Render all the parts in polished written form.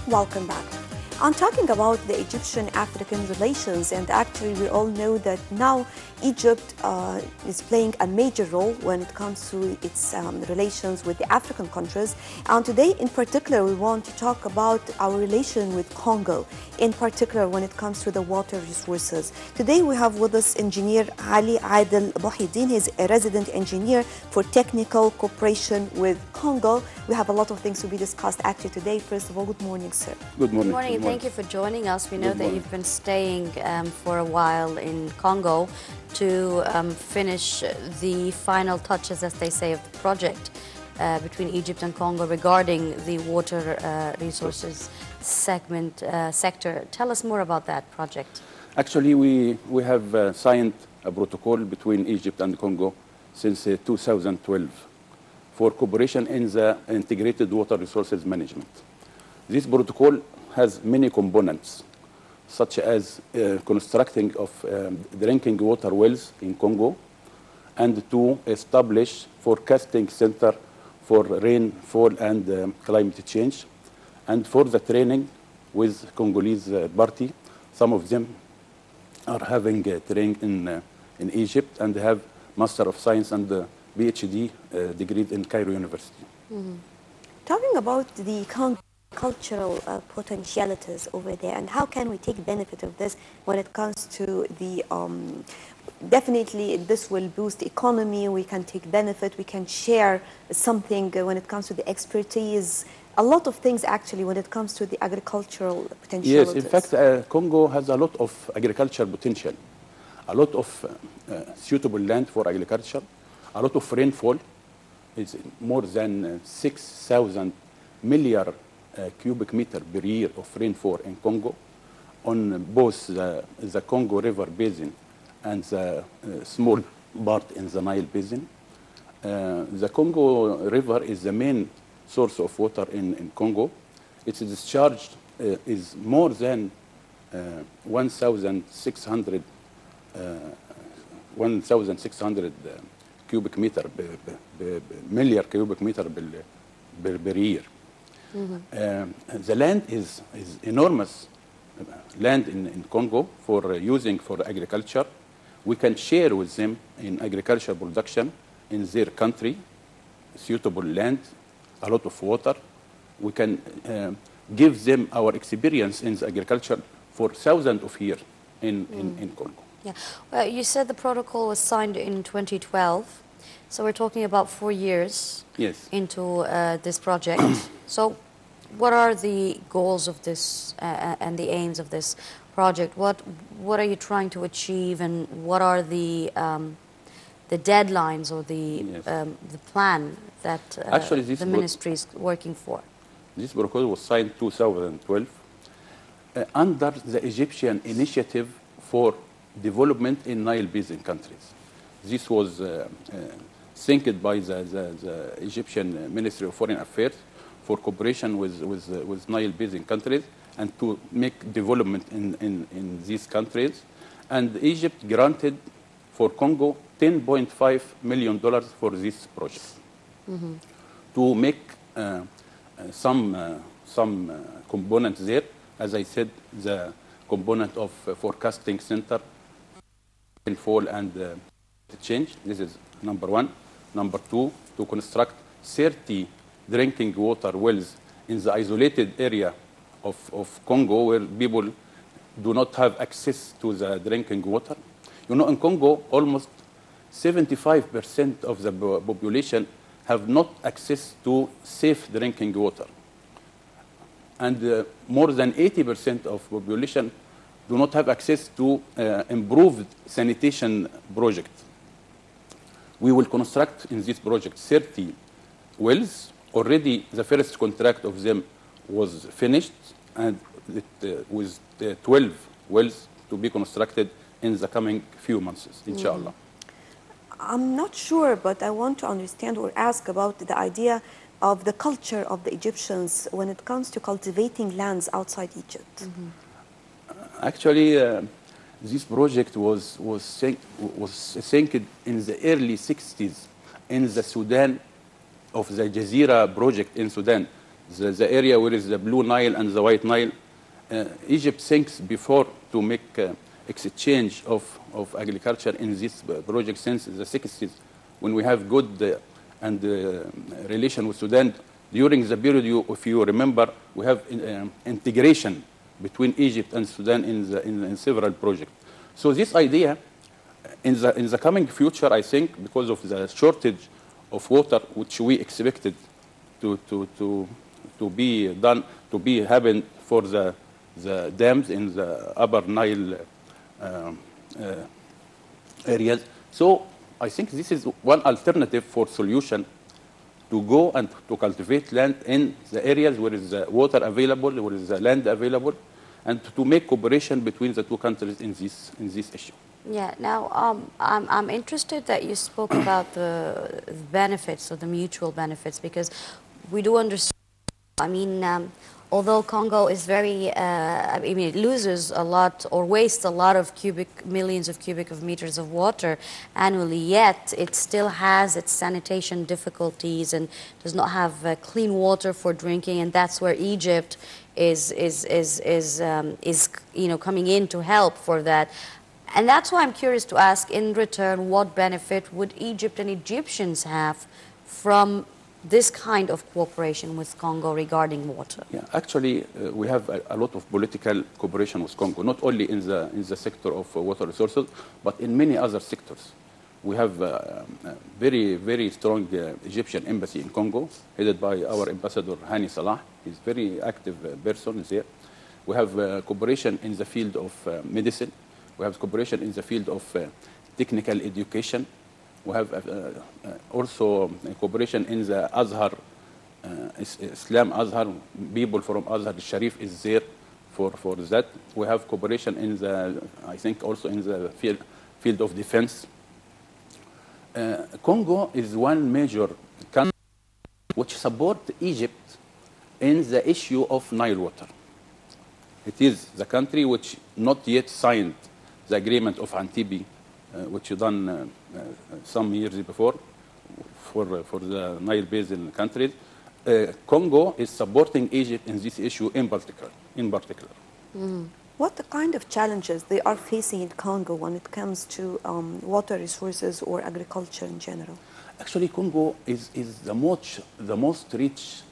Welcome back. I'm talking about the Egyptian-African relations, and actually we all know that now Egypt is playing a major role when it comes to its relations with the African countries. And today in particular we want to talk about our relation with Congo, in particular when it comes to the water resources. Today we have with us engineer Adel. He's a resident engineer for technical cooperation with Congo. We have a lot of things to be discussed actually today. First of all, good morning, sir. Good morning. Good morning, and thank you for joining us. We know that you've been staying for a while in Congo to finish the final touches, as they say, of the project between Egypt and Congo regarding the water resources sector. Tell us more about that project. Actually, we have signed a protocol between Egypt and Congo since 2012 for cooperation in the integrated water resources management. This protocol has many components, such as constructing of drinking water wells in Congo, and to establish forecasting center for rainfall and climate change, and for the training with Congolese party. Some of them are having training in Egypt and have Master of Science and PhD degrees in Cairo University. Mm-hmm. Talking about the cultural potentialities over there, and how can we take benefit of this when it comes to the definitely this will boost the economy, we can take benefit, we can share something when it comes to the expertise, a lot of things actually when it comes to the agricultural potentialities. Yes, in fact Congo has a lot of agriculture potential, a lot of suitable land for agriculture, a lot of rainfall. It's more than 6,000 million cubic meter per year of rainfall in Congo on both the Congo River Basin and the small part in the Nile Basin. The Congo River is the main source of water in Congo. Its discharge is more than 1,600 cubic meter million cubic meter per year. Mm-hmm. The land is enormous land in Congo for using for agriculture. We can share with them in agriculture production in their country, suitable land, a lot of water. We can give them our experience in the agriculture for thousands of years in Congo. Yeah. Well, you said the protocol was signed in 2012, so we're talking about 4 years into this project. So what are the goals of this and the aims of this project? What are you trying to achieve, and what are the deadlines or the plan that actually the ministry is working for? This protocol was signed 2012 under the Egyptian Initiative for Development in Nile Basin countries. This was thinked by the Egyptian Ministry of Foreign Affairs for cooperation with Nile Basin countries and to make development in these countries. And Egypt granted for Congo $10.5 million for this project. Mm-hmm. To make some components there. As I said, the component of forecasting center, rainfall and change. This is number one. Number two, to construct 30 drinking water wells in the isolated area of Congo where people do not have access to the drinking water. You know, in Congo, almost 75% of the population have not access to safe drinking water. And more than 80% of population do not have access to improved sanitation project. We will construct in this project 30 wells. Already the first contract of them was finished, and with 12 wells to be constructed in the coming few months, inshallah. I'm not sure, but I want to understand or ask about the idea of the culture of the Egyptians when it comes to cultivating lands outside Egypt. Mm-hmm. Actually, this project was think in the early 60s in the Sudan, of the Jazeera project in Sudan. the area where is the Blue Nile and the White Nile. Egypt thinks before to make exchange of agriculture in this project since the 60s, when we have good relation with Sudan. During the period, if you remember, we have integration between Egypt and Sudan in several projects. So this idea, in the coming future, I think, because of the shortage of water, which we expected to be done, to be happen for the dams in the upper Nile areas. So I think this is one alternative for solution, to go and to cultivate land in the areas where is the water available, where is the land available, and to make cooperation between the two countries in this issue. Yeah. Now, I'm interested that you spoke about the benefits or the mutual benefits, because we do understand. I mean, although Congo is very, I mean, it loses a lot or wastes a lot of millions of cubic meters of water annually, yet it still has its sanitation difficulties and does not have clean water for drinking, and that's where Egypt is coming in to help for that. And that's why I'm curious to ask, in return, what benefit would Egypt and Egyptians have from this kind of cooperation with Congo regarding water? Yeah, actually, we have a lot of political cooperation with Congo, not only in the sector of water resources, but in many other sectors. We have a very, very strong Egyptian embassy in Congo, headed by our ambassador Hani Salah. He's a very active person there. We have cooperation in the field of medicine. We have cooperation in the field of technical education. We have also cooperation in the Azhar, Islam Azhar. People from Azhar Sharif is there for that. We have cooperation in the, I think, also in the field of defense. Congo is one major country which supports Egypt in the issue of Nile water. It is the country which not yet signed the agreement of Antibi, which done some years before for the Nile Basin countries. Congo is supporting Egypt in this issue in particular. What kind of challenges they are facing in Congo when it comes to water resources or agriculture in general? Actually, Congo is the most rich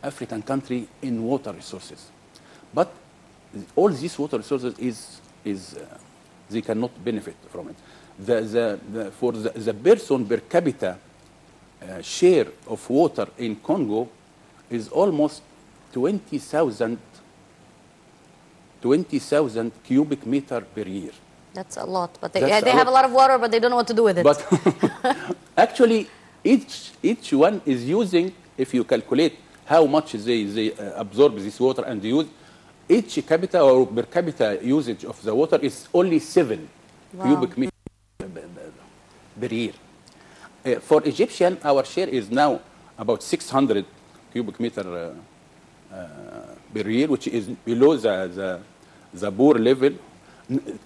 African country in water resources, but all these water resources is they cannot benefit from it. For the person per capita share of water in Congo is almost 20,000 cubic meter per year. That's a lot, but they have a lot of water, but they don't know what to do with it. But actually, each one is using, if you calculate how much they absorb this water and use, each capita or per capita usage of the water is only 7 cubic meters per year. For Egyptian, our share is now about 600 cubic meter per year, which is below the poor level.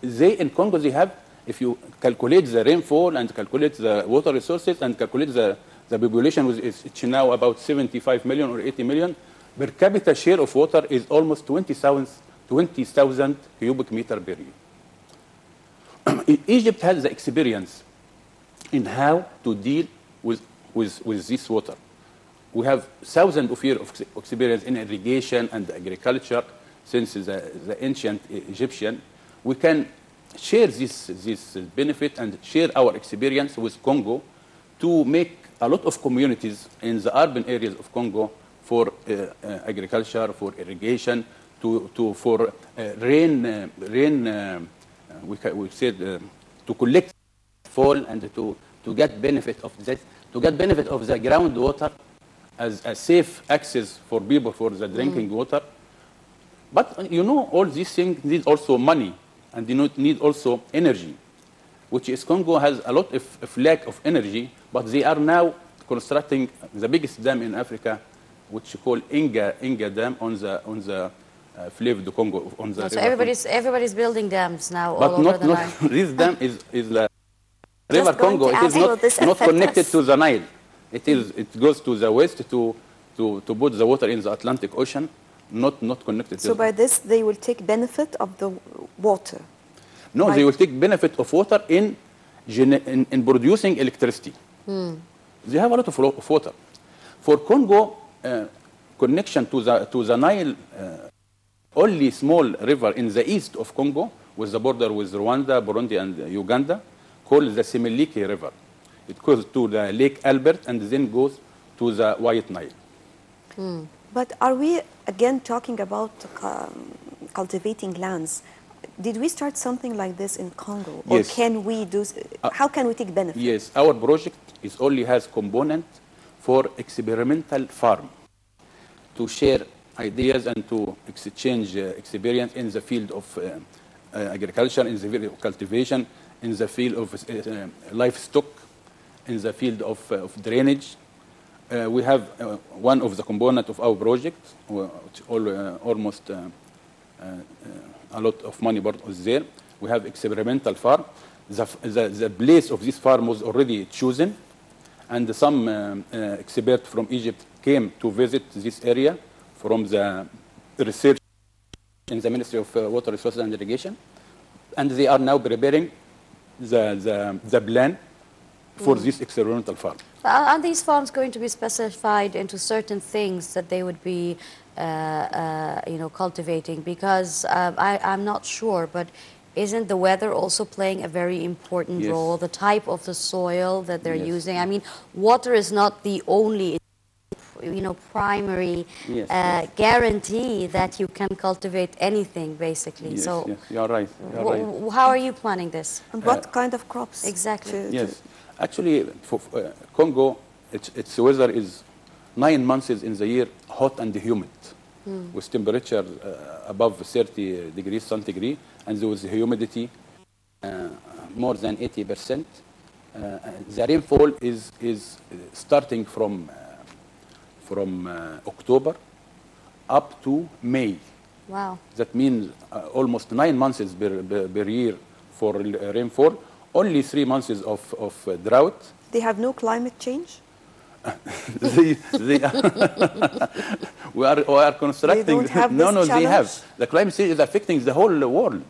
In Congo, they have, if you calculate the rainfall and calculate the water resources and calculate the population, which is now about 75 million or 80 million, per capita share of water is almost 20,000 cubic meter per year. Egypt has the experience in how to deal with this water. We have thousands of years of experience in irrigation and agriculture since the ancient Egyptian. We can share this benefit and share our experience with Congo to make a lot of communities in the urban areas of Congo for agriculture, for irrigation, for rain. We said to collect fall and to get benefit of that, to get benefit of the groundwater as a safe access for people for the drinking water. But you know, all these things need also money, and you need also energy, which is Congo has a lot of lack of energy, but they are now constructing the biggest dam in Africa, which is called Inga Dam on the Fleuve du Congo. So everybody's building dams now all over the Nile. This dam is the River Congo. It is not connected to the Nile. It goes to the west to to put the water in the Atlantic Ocean, not connected. So by this, they will take benefit of the water? No, they will take benefit of water in producing electricity. They have a lot of water. For Congo, connection to the Nile, only small river in the east of Congo, with the border with Rwanda, Burundi, and Uganda, called the Semiliki River. It goes to the Lake Albert and then goes to the White Nile. But are we again talking about cultivating lands? Did we start something like this in Congo? Or Yes. can we do, how can we take benefit? Yes, our project only has component for experimental farm to share ideas and to exchange experience in the field of agriculture, in the field of cultivation, in the field of livestock, in the field of drainage. We have one of the components of our project, which almost a lot of money was there. We have experimental farm. The place of this farm was already chosen, and some experts from Egypt came to visit this area from the research in the Ministry of Water Resources and Irrigation, and they are now preparing the plan for this experimental farm. Are these farms going to be specified into certain things that they would be, cultivating? Because I'm not sure, but isn't the weather also playing a very important Yes. role? The type of the soil that they're Yes. using. I mean, water is not the only, primary Yes, guarantee that you can cultivate anything, basically. Yes, So, yes, you're right. You're right. how are you planning this? And what kind of crops? Exactly. Yes, actually, for Congo, its weather is 9 months in the year hot and humid, with temperature above 30 degrees centigrade, and there was humidity more than 80%. The rainfall is starting from October up to May. Wow. That means almost 9 months per year for rainfall, only 3 months of drought. They have no climate change? we are constructing. They don't have no, this they have. challenge? The climate change is affecting the whole world.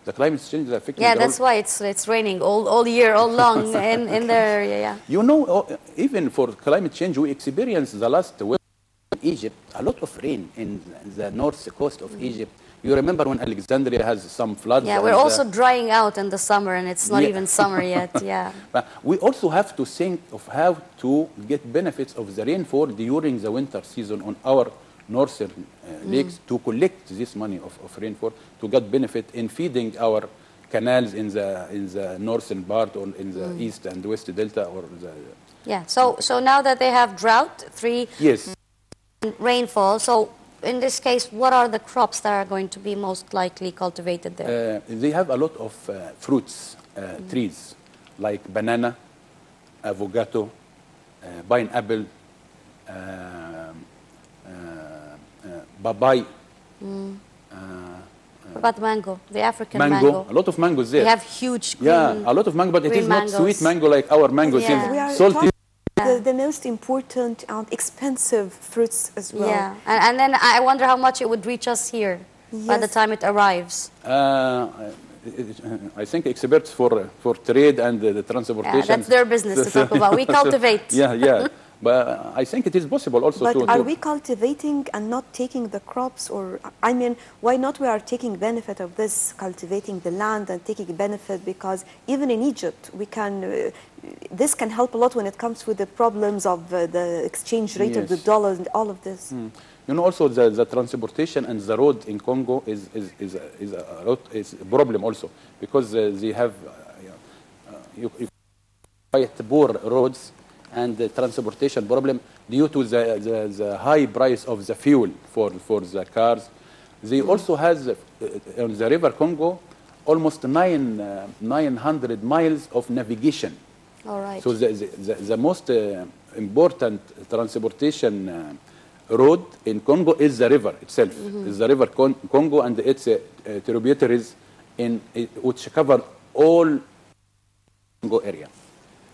The climate change is affecting. Yeah, the that's whole, why it's raining all year, all long in the area. Yeah. Even for climate change, we experienced the last winter in Egypt a lot of rain in the north coast of Egypt. You remember when Alexandria has some floods? Yeah, we're also drying out in the summer, and it's not Yeah. even summer yet. Yeah. But we also have to think of how to get benefits of the rainfall during the winter season on our northern lakes, to collect this money of rainfall to get benefit in feeding our canals in the northern part or in the east and west delta or the. Yeah. So now that they have drought, Yes. rainfall. So in this case, what are the crops that are going to be most likely cultivated there? They have a lot of fruits, trees, like banana, avocado, pineapple, papaya. What about mango, the African Mango, a lot of mangoes there. They have huge green, a lot of mango, but it green is not mangoes. sweet mango like our mangoes. Yeah. We are Salty. the most important and expensive fruits as well. Yeah, and then I wonder how much it would reach us here by the Yes. time it arrives. I think experts for trade and the transportation. Yeah, that's their business to talk about. We cultivate. Yeah. But I think it is possible also But to. are we cultivating and not taking the crops? Or, I mean, why not we are taking benefit of this, cultivating the land and taking benefit? Because even in Egypt, we can, this can help a lot when it comes with the problems of the exchange rate of the Yes. dollar and all of this. Also the transportation and the road in Congo is a problem also, because they have quite poor roads and the transportation problem due to the high price of the fuel for the cars. They also has on the river Congo almost 900 miles of navigation. All right. So the most important transportation road in Congo is the river itself. Is the river Congo and its tributaries which cover all Congo area.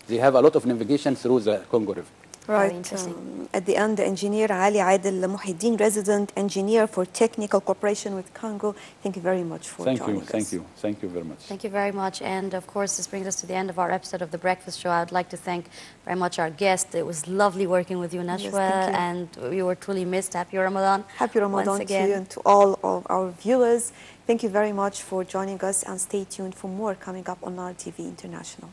They have a lot of navigation through the Congo River. Right. Very interesting. At the end, the engineer Ali Adel Muhyiddin, resident engineer for technical cooperation with Congo. Thank you very much for joining us. Thank you very much. Thank you very much. And of course, this brings us to the end of our episode of The Breakfast Show. I would like to thank very much our guest. It was lovely working with you, Nashwa, yes, and you were truly missed. Happy Ramadan. Happy Ramadan to you and to all of our viewers. Thank you very much for joining us, and stay tuned for more coming up on RTV International.